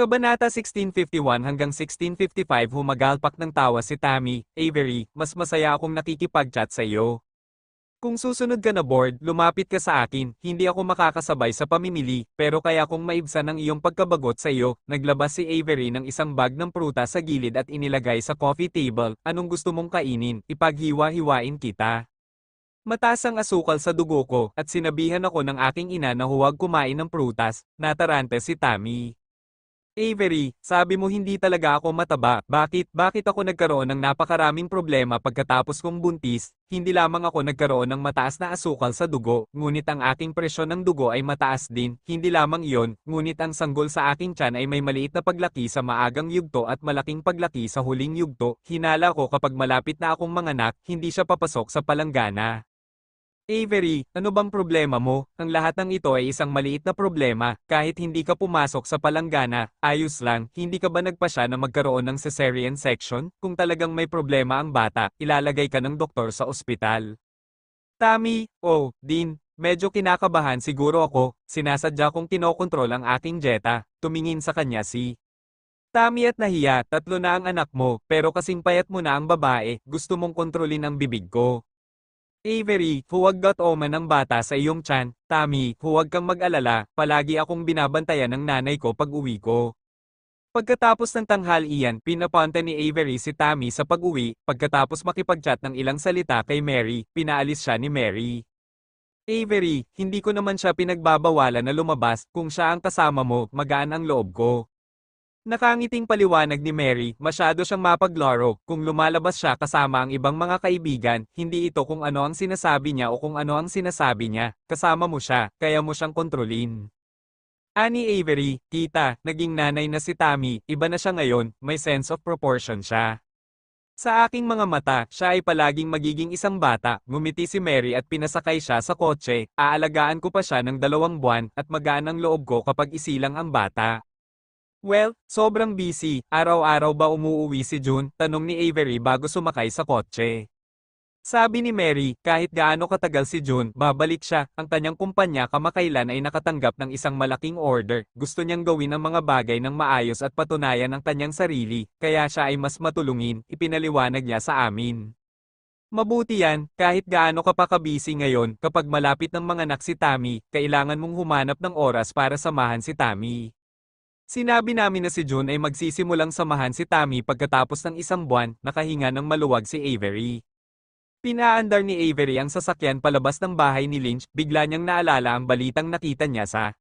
Kabanata 1651 hanggang 1655 Humagalpak ng tawa si Tammy, Avery, mas masaya akong nakikipag-chat sa iyo. Kung susunod ka na board, lumapit ka sa akin, hindi ako makakasabay sa pamimili, pero kaya kong maibsan ang iyong pagkabagot sa iyo. Naglabas si Avery ng isang bag ng prutas sa gilid at inilagay sa coffee table. Anong gusto mong kainin? Ipaghiwa-hiwain kita. Mataas ang asukal sa dugo ko, at sinabihan ako ng aking ina na huwag kumain ng prutas. Natarante si Tammy. Avery, sabi mo hindi talaga ako mataba. Bakit? Bakit ako nagkaroon ng napakaraming problema pagkatapos kong buntis? Hindi lamang ako nagkaroon ng mataas na asukal sa dugo, ngunit ang aking presyon ng dugo ay mataas din. Hindi lamang iyon, ngunit ang sanggol sa aking tiyan ay may maliit na paglaki sa maagang yugto at malaking paglaki sa huling yugto. Hinala ko kapag malapit na akong manganak, hindi siya papasok sa palanggana. Avery, ano bang problema mo? Ang lahat ng ito ay isang maliit na problema, kahit hindi ka pumasok sa palanggana, ayos lang, hindi ka ba nagpasya na magkaroon ng cesarean section? Kung talagang may problema ang bata, ilalagay ka ng doktor sa ospital. Tammy, oh, Dean, medyo kinakabahan siguro ako, sinasadya kong kinokontrol ang aking jeta, tumingin sa kanya si Tammy at nahiya, 3 na ang anak mo, pero kasing payat mo na ang babae, gusto mong kontrolin ang bibig ko. Avery, huwag gat-oman ang bata sa iyong tiyan. Tammy, huwag kang mag-alala, palagi akong binabantayan ng nanay ko pag uwi ko. Pagkatapos ng tanghalian, pinapunta ni Avery si Tammy sa pag-uwi, pagkatapos makipag-chat ng ilang salita kay Mary, pinaalis siya ni Mary. Avery, hindi ko naman siya pinagbabawalan na lumabas, kung siya ang kasama mo, magaan ang loob ko. Nakangiting paliwanag ni Mary, masyado siyang mapaglaro, kung lumalabas siya kasama ang ibang mga kaibigan, hindi ito kung ano ang sinasabi niya o kung ano ang sinasabi niya, kasama mo siya, kaya mo siyang kontrolin. Ani Avery, kita, naging nanay na si Tammy, iba na siya ngayon, may sense of proportion siya. Sa aking mga mata, siya ay palaging magiging isang bata, ngumiti si Mary at pinasakay siya sa kotse, aalagaan ko pa siya ng 2 buwan, at magaan ang loob ko kapag isilang ang bata. Well, sobrang busy. Araw-araw ba umuuwi si June? Tanong ni Avery bago sumakay sa kotse. Sabi ni Mary, kahit gaano katagal si June, babalik siya. Ang kanyang kumpanya kamakailan ay nakatanggap ng isang malaking order. Gusto niyang gawin ang mga bagay ng maayos at patunayan ang kanyang sarili, kaya siya ay mas matulungin, ipinaliwanag niya sa amin. Mabuti yan, kahit gaano ka pa kabisi ngayon, kapag malapit ng manganak si Tammy, kailangan mong humanap ng oras para samahan si Tammy. Sinabi namin na si June ay magsisimulang samahan si Tammy pagkatapos ng 1 buwan, nakahinga ng maluwag si Avery. Pinaandar ni Avery ang sasakyan palabas ng bahay ni Lynch, bigla niyang naalala ang balitang nakita niya sa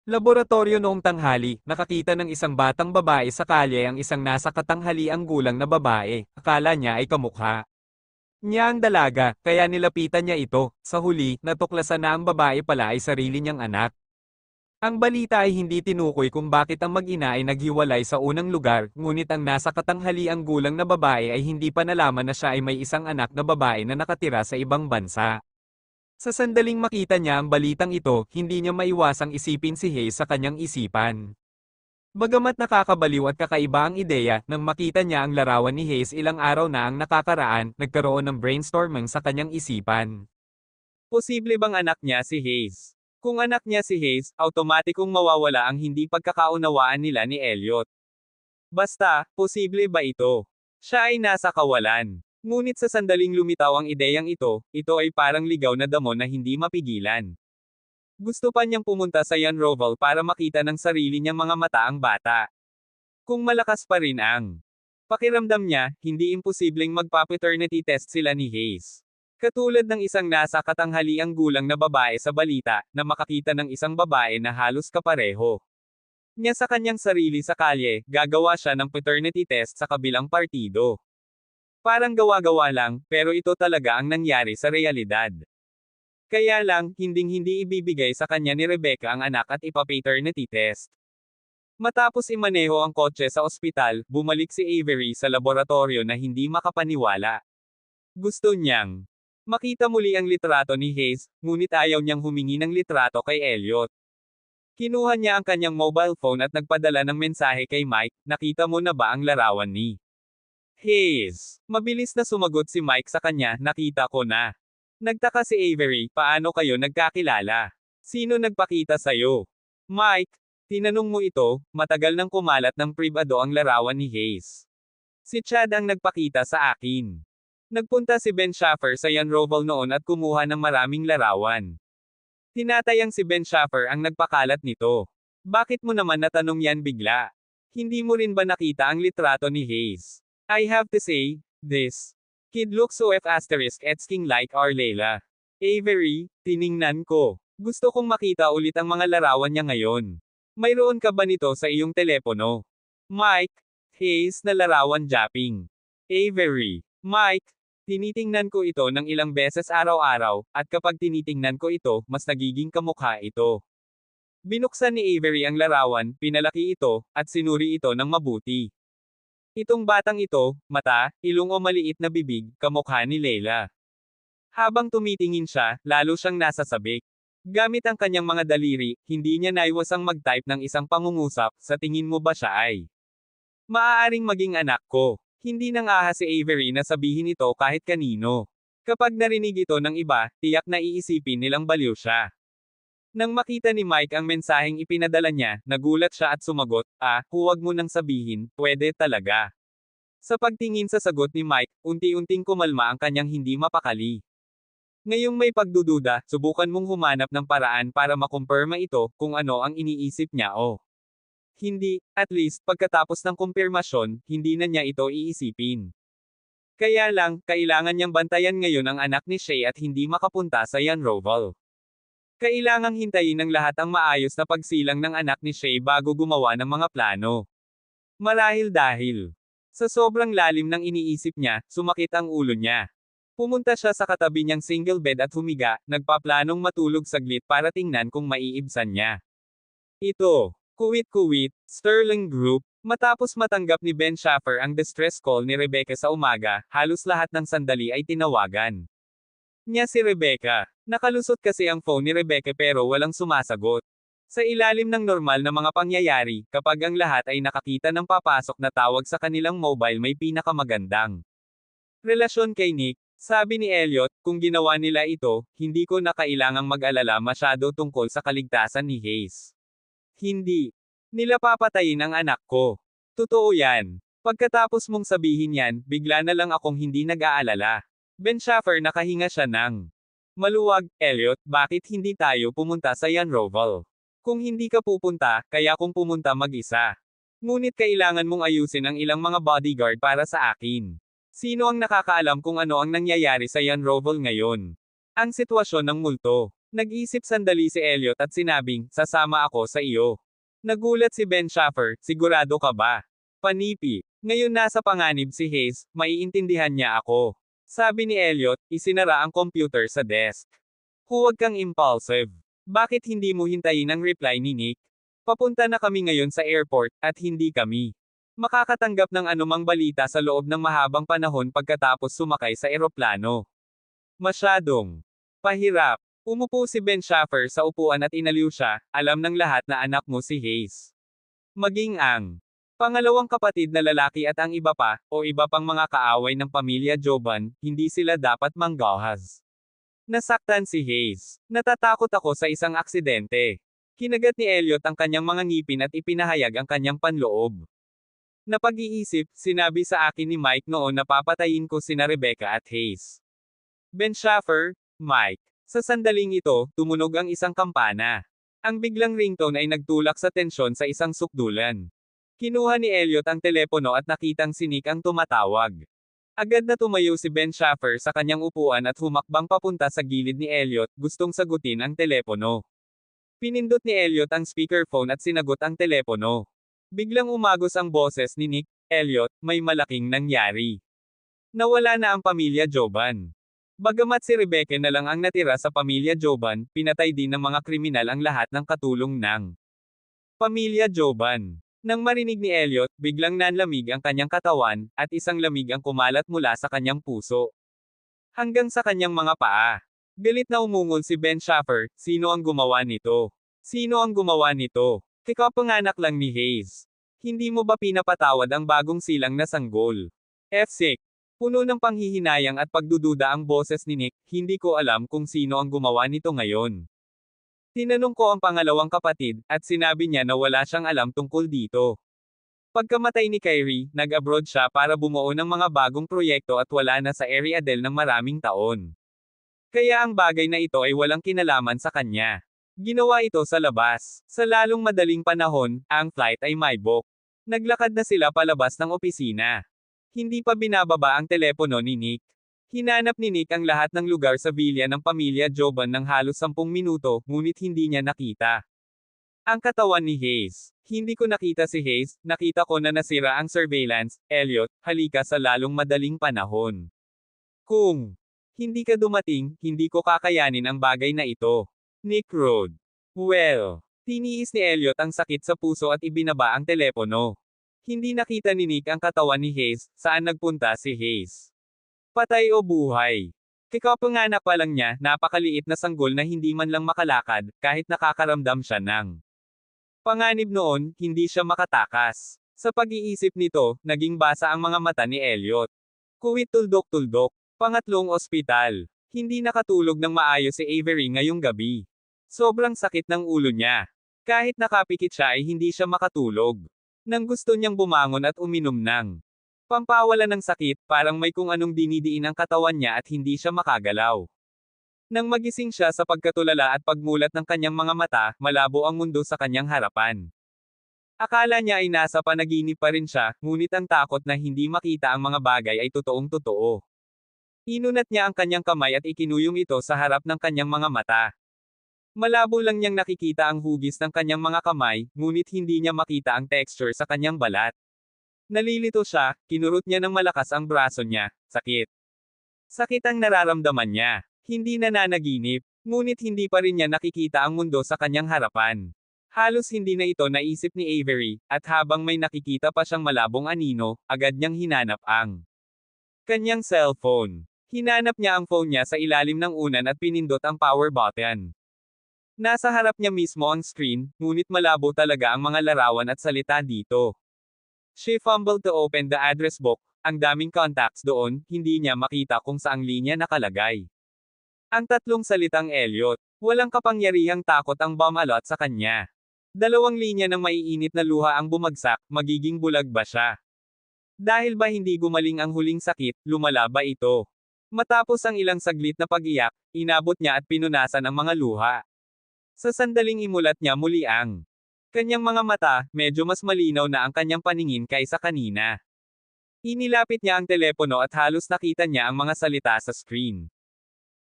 laboratorio noong tanghali, nakakita ng isang batang babae sa kalye ang isang nasa katanghaliang gulang na babae, akala niya ay kamukha niya ang dalaga, kaya nilapitan niya ito, sa huli, natuklasan na ang babae pala ay sarili niyang anak. Ang balita ay hindi tinukoy kung bakit ang mag-ina ay naghiwalay sa unang lugar, ngunit ang nasa katanghaliang gulang na babae ay hindi pa nalaman na siya ay may isang anak na babae na nakatira sa ibang bansa. Sa sandaling makita niya ang balitang ito, hindi niya maiwasang isipin si Hayes sa kanyang isipan. Bagamat nakakabaliw at kakaiba ang ideya, nang makita niya ang larawan ni Hayes ilang araw na ang nakakaraan, nagkaroon ng brainstorming sa kanyang isipan. Posible bang anak niya si Hayes? Kung anak niya si Hayes, automatikong mawawala ang hindi pagkakaunawaan nila ni Elliot. Basta, posible ba ito? Siya ay nasa kawalan. Ngunit sa sandaling lumitaw ang ideyang ito ay parang ligaw na damo na hindi mapigilan. Gusto pa niyang pumunta sa Yan Roval para makita ng sarili niyang mga mata ang bata. Kung malakas pa rin ang pakiramdam niya, hindi imposibleng magpa-paternity test sila ni Hayes. Katulad ng isang nasa katanghaliang gulang na babae sa balita, na makakita ng isang babae na halos kapareho niya sa kanyang sarili sa kalye, gagawa siya ng paternity test sa kabilang partido. Parang gawa-gawa lang, pero ito talaga ang nangyari sa realidad. Kaya lang, hinding-hindi ibibigay sa kanya ni Rebecca ang anak at ipa-paternity test. Matapos imaneho ang kotse sa ospital, bumalik si Avery sa laboratorio na hindi makapaniwala. Gusto niyang makita muli ang litrato ni Hayes, ngunit ayaw niyang humingi ng litrato kay Elliot. Kinuha niya ang kanyang mobile phone at nagpadala ng mensahe kay Mike, nakita mo na ba ang larawan ni Hayes? Mabilis na sumagot si Mike sa kanya, nakita ko na. Nagtaka si Avery, paano kayo nagkakilala? Sino nagpakita sa'yo? Mike, Tinanong mo ito, matagal nang kumalat ng pribado ang larawan ni Hayes. Si Chad ang nagpakita sa akin. Nagpunta si Ben Schaffer sa Jan Roval noon at kumuha ng maraming larawan. Tinatayang si Ben Schaffer ang nagpakalat nito. Bakit mo naman natanong yan bigla? Hindi mo rin ba nakita ang litrato ni Hayes? I have to say, this kid looks so asking like our Layla. Avery, tiningnan ko. Gusto kong makita ulit ang mga larawan niya ngayon. Mayroon ka ba nito sa iyong telepono? Mike, Hayes na larawan japping. Avery, Mike, tinitingnan ko ito ng ilang beses araw-araw, at kapag tinitingnan ko ito, mas nagiging kamukha ito. Binuksan ni Avery ang larawan, pinalaki ito, at sinuri ito ng mabuti. Itong batang ito, mata, ilong o maliit na bibig, kamukha ni Layla. Habang tumitingin siya, lalo siyang nasasabik. Gamit ang kanyang mga daliri, hindi niya naiwasang mag-type ng isang pangungusap, sa tingin mo ba siya ay maaaring maging anak ko? Hindi nang ahas si Avery na sabihin ito kahit kanino. Kapag narinig ito ng iba, tiyak na iisipin nilang baliw siya. Nang makita ni Mike ang mensaheng ipinadala niya, nagulat siya at sumagot, huwag mo nang sabihin, pwede talaga. Sa pagtingin sa sagot ni Mike, unti-unting kumalma ang kanyang hindi mapakali. Ngayong may pagdududa, subukan mong humanap ng paraan para makumpirma ito, kung ano ang iniisip niya o hindi, at least, pagkatapos ng kumpirmasyon, hindi na niya ito iisipin. Kaya lang, kailangan niyang bantayan ngayon ang anak ni Shay at hindi makapunta sa Jan Roval. Kailangang hintayin ng lahat ang maayos na pagsilang ng anak ni Shay bago gumawa ng mga plano. Marahil dahil sa sobrang lalim ng iniisip niya, sumakit ang ulo niya. Pumunta siya sa katabi niyang single bed at humiga, nagpaplanong matulog saglit para tingnan kung maiibsan niya. Ito, kuwit-kuwit, Sterling Group. Matapos matanggap ni Ben Schaffer ang distress call ni Rebecca sa umaga, halos lahat ng sandali ay tinawagan niya si Rebecca. Nakalusot kasi ang phone ni Rebecca pero walang sumasagot. Sa ilalim ng normal na mga pangyayari, kapag ang lahat ay nakakita ng papasok na tawag sa kanilang mobile may pinakamagandang relasyon kay Nick, sabi ni Elliot, kung ginawa nila ito, hindi ko na kailangang mag-alala masyado tungkol sa kaligtasan ni Hayes. Hindi nila papatayin ang anak ko. Totoo yan. Pagkatapos mong sabihin yan, bigla na lang akong hindi nag-aalala. Ben Schaffer nakahinga siya ng maluwag. Elliot, bakit hindi tayo pumunta sa Jan Roval? Kung hindi ka pupunta, kaya kung pumunta mag-isa. Ngunit kailangan mong ayusin ang ilang mga bodyguard para sa akin. Sino ang nakakaalam kung ano ang nangyayari sa Jan Roval ngayon? Ang sitwasyon ng multo. Nag-isip sandali si Elliot at sinabing, sasama ako sa iyo. Nagulat si Ben Schaffer, sigurado ka ba? Panipi. Ngayon nasa panganib si Hayes, maiintindihan niya ako. Sabi ni Elliot, isinara ang computer sa desk. Huwag kang impulsive. Bakit hindi mo hintayin ang reply ni Nick? Papunta na kami ngayon sa airport, at hindi kami makakatanggap ng anumang balita sa loob ng mahabang panahon pagkatapos sumakay sa eroplano. Masyadong pahirap. Umupo si Ben Schaffer sa upuan at inaliw siya, alam ng lahat na anak mo si Hayes. Maging ang pangalawang kapatid na lalaki at ang iba pa, o iba pang mga kaaway ng pamilya Joban, hindi sila dapat manggahas. Nasaktan si Hayes. Natatakot ako sa isang aksidente. Kinagat ni Elliot ang kanyang mga ngipin at ipinahayag ang kanyang panloob. Napag-iisip, sinabi sa akin ni Mike noon na papatayin ko sina Rebecca at Hayes. Ben Schaffer, Mike. Sa sandaling ito, tumunog ang isang kampana. Ang biglang ringtone ay nagtulak sa tensyon sa isang sukdulan. Kinuha ni Elliot ang telepono at nakitang si Nick ang tumatawag. Agad na tumayo si Ben Schaffer sa kanyang upuan at humakbang papunta sa gilid ni Elliot, gustong sagutin ang telepono. Pinindot ni Elliot ang speakerphone at sinagot ang telepono. Biglang umagos ang boses ni Nick. Elliot, may malaking nangyari. Nawala na ang pamilya Joban. Bagamat si Rebecca na lang ang natira sa pamilya Joban, pinatay din ng mga kriminal ang lahat ng katulong ng pamilya Joban. Nang marinig ni Elliot, biglang nanlamig ang kanyang katawan, at isang lamig ang kumalat mula sa kanyang puso hanggang sa kanyang mga paa. Galit na umungol si Ben Schaffer, sino ang gumawa nito? Sino ang gumawa nito? Kakapanganak lang ni Hayes. Hindi mo ba pinapatawad ang bagong silang na sanggol? F6. Puno ng panghihinayang at pagdududa ang boses ni Nick, hindi ko alam kung sino ang gumawa nito ngayon. Tinanong ko ang pangalawang kapatid, at sinabi niya na wala siyang alam tungkol dito. Pagkamatay ni Kyrie, nag-abroad siya para bumuo ng mga bagong proyekto at wala na sa Ariadne ng maraming taon. Kaya ang bagay na ito ay walang kinalaman sa kanya. Ginawa ito sa labas. Sa lalong madaling panahon, ang flight ay may book. Naglakad na sila palabas ng opisina. Hindi pa binababa ang telepono ni Nick. Hinanap ni Nick ang lahat ng lugar sa villa ng pamilya Joban ng halos 10 minuto, ngunit hindi niya nakita ang katawan ni Hayes. Hindi ko nakita si Hayes, nakita ko na nasira ang surveillance. Elliot, halika sa lalong madaling panahon. Kung hindi ka dumating, hindi ko kakayanin ang bagay na ito. Nick Road. Well, tiniis ni Elliot ang sakit sa puso at ibinaba ang telepono. Hindi nakita ni Nick ang katawan ni Hayes, saan nagpunta si Hayes. Patay o buhay. Kakapanganak pa lang niya, napakaliit na sanggol na hindi man lang makalakad, kahit nakakaramdam siya ng panganib noon, hindi siya makatakas. Sa pag-iisip nito, naging basa ang mga mata ni Elliot. Kuwit tuldok-tuldok. Pangatlong ospital. Hindi nakatulog ng maayos si Avery ngayong gabi. Sobrang sakit ng ulo niya. Kahit nakapikit siya ay hindi siya makatulog. Nang gusto niyang bumangon at uminom ng pampawala ng sakit, parang may kung anong dinidiin ang katawan niya at hindi siya makagalaw. Nang magising siya sa pagkatulala at pagmulat ng kanyang mga mata, malabo ang mundo sa kanyang harapan. Akala niya ay nasa panaginip pa rin siya, ngunit ang takot na hindi makita ang mga bagay ay totoong totoo. Inunat niya ang kanyang kamay at ikinuyong ito sa harap ng kanyang mga mata. Malabo lang niyang nakikita ang hugis ng kanyang mga kamay, ngunit hindi niya makita ang texture sa kanyang balat. Nalilito siya, kinurot niya ng malakas ang braso niya, sakit. Sakit ang nararamdaman niya. Hindi nananaginip, ngunit hindi pa rin niya nakikita ang mundo sa kanyang harapan. Halos hindi na ito naisip ni Avery, at habang may nakikita pa siyang malabong anino, agad niyang hinanap ang kanyang cellphone. Hinanap niya ang phone niya sa ilalim ng unan at pinindot ang power button. Nasa harap niya mismo ang screen, ngunit malabo talaga ang mga larawan at salita dito. She fumbled to open the address book. Ang daming contacts doon, hindi niya makita kung saang linya nakalagay. Ang tatlong salitang Elliot. Walang kapangyarihang takot ang bumalot sa kanya. 2 linya ng maiinit na luha ang bumagsak, magiging bulag ba siya? Dahil ba hindi gumaling ang huling sakit, lumala ba ito? Matapos ang ilang saglit na pag-iyak, inabot niya at pinunasan ang mga luha. Sa sandaling imulat niya muli ang kanyang mga mata, medyo mas malinaw na ang kanyang paningin kaysa kanina. Inilapit niya ang telepono at halos nakita niya ang mga salita sa screen.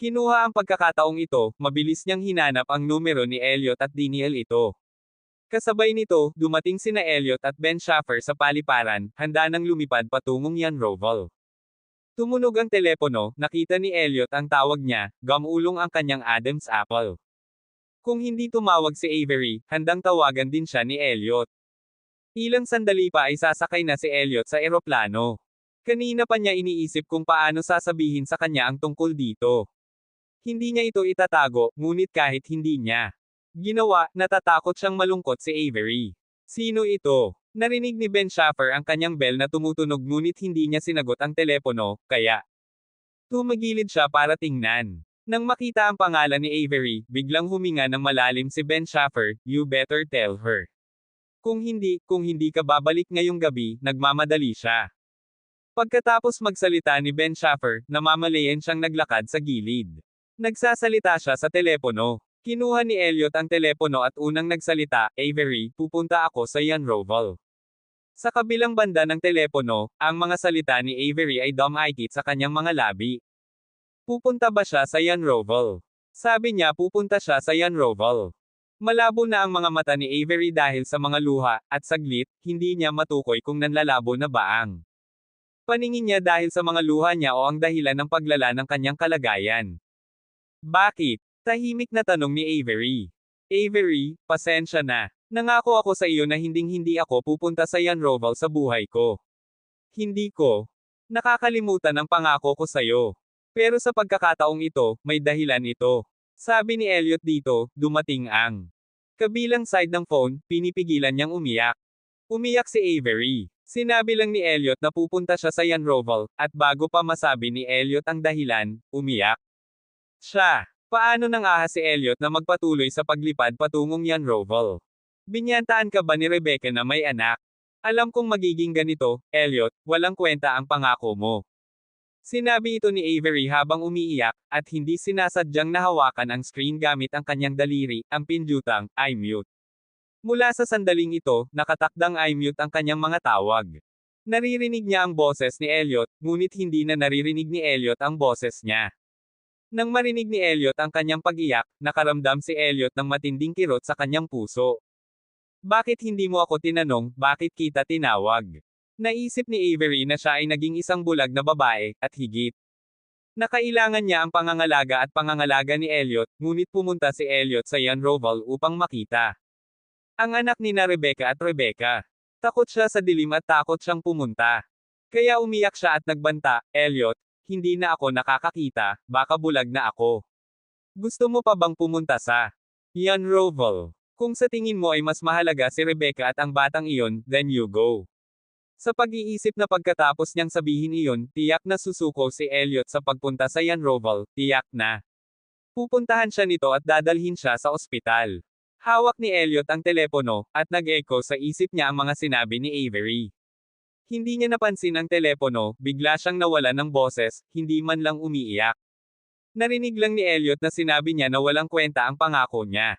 Kinuha ang pagkakataong ito, mabilis niyang hinanap ang numero ni Elliot at dinial ito. Kasabay nito, dumating sina Elliot at Ben Schaffer sa paliparan, handa nang lumipad patungong Yanrovel. Tumunog ang telepono, nakita ni Elliot ang tawag niya, gumulong ang kanyang Adam's apple. Kung hindi tumawag si Avery, handang tawagan din siya ni Elliot. Ilang sandali pa ay sasakay na si Elliot sa eroplano. Kanina pa niya iniisip kung paano sasabihin sa kanya ang tungkol dito. Hindi niya ito itatago, ngunit kahit hindi niya ginawa, natatakot siyang malungkot si Avery. Sino ito? Narinig ni Ben Schaffer ang kanyang bell na tumutunog ngunit hindi niya sinagot ang telepono, kaya tumagilid siya para tingnan. Nang makita ang pangalan ni Avery, biglang huminga ng malalim si Ben Schaffer, you better tell her. Kung hindi ka babalik ngayong gabi, nagmamadali siya. Pagkatapos magsalita ni Ben Schaffer, namamalayan siyang naglakad sa gilid. Nagsasalita siya sa telepono. Kinuha ni Elliot ang telepono at unang nagsalita, Avery, pupunta ako sa Yanrovel. Sa kabilang banda ng telepono, ang mga salita ni Avery ay dumaikit sa kanyang mga labi. Pupunta ba siya sa Yanrovel? Sabi niya pupunta siya sa Yanrovel. Malabo na ang mga mata ni Avery dahil sa mga luha, at saglit, hindi niya matukoy kung nanlalabo na ba ang paningin niya dahil sa mga luha niya o ang dahilan ng paglala ng kanyang kalagayan. Bakit? Tahimik na tanong ni Avery. Avery, pasensya na. Nangako ako sa iyo na hinding-hindi ako pupunta sa Yanrovel sa buhay ko. Hindi ko nakakalimutan ang pangako ko sa iyo. Pero sa pagkakataong ito, may dahilan ito. Sabi ni Elliot dito, dumating ang kabilang side ng phone, pinipigilan niyang umiyak. Umiyak si Avery. Sinabi lang ni Elliot na pupunta siya sa Yanrovel, at bago pa masabi ni Elliot ang dahilan, umiyak siya. Paano nang ahas si Elliot na magpatuloy sa paglipad patungong Yanrovel? Binyantaan ka ba ni Rebecca na may anak? Alam kong magiging ganito, Elliot, walang kwenta ang pangako mo. Sinabi ito ni Avery habang umiiyak, at hindi sinasadyang nahawakan ang screen gamit ang kanyang daliri, ang pindutan, I-mute. Mula sa sandaling ito, nakatakdang I-mute ang kanyang mga tawag. Naririnig niya ang boses ni Elliot, ngunit hindi na naririnig ni Elliot ang boses niya. Nang marinig ni Elliot ang kanyang pag-iyak, nakaramdam si Elliot ng matinding kirot sa kanyang puso. Bakit hindi mo ako tinanong, bakit kita tinawag? Naisip ni Avery na siya ay naging isang bulag na babae, at higit. Nakailangan niya ang pangangalaga ni Elliot, ngunit pumunta si Elliot sa Yanrovel upang makita ang anak ni na Rebecca at Rebecca. Takot siya sa dilim at takot siyang pumunta. Kaya umiyak siya at nagbanta, Elliot, hindi na ako nakakakita, baka bulag na ako. Gusto mo pa bang pumunta sa Yanrovel? Kung sa tingin mo ay mas mahalaga si Rebecca at ang batang iyon, then you go. Sa pag-iisip na pagkatapos niyang sabihin iyon, tiyak na susuko si Elliot sa pagpunta sa Yanrovel, tiyak na. Pupuntahan siya nito at dadalhin siya sa ospital. Hawak ni Elliot ang telepono, at nag-echo sa isip niya ang mga sinabi ni Avery. Hindi niya napansin ang telepono, bigla siyang nawalan ng boses, hindi man lang umiiyak. Narinig lang ni Elliot na sinabi niya na walang kwenta ang pangako niya.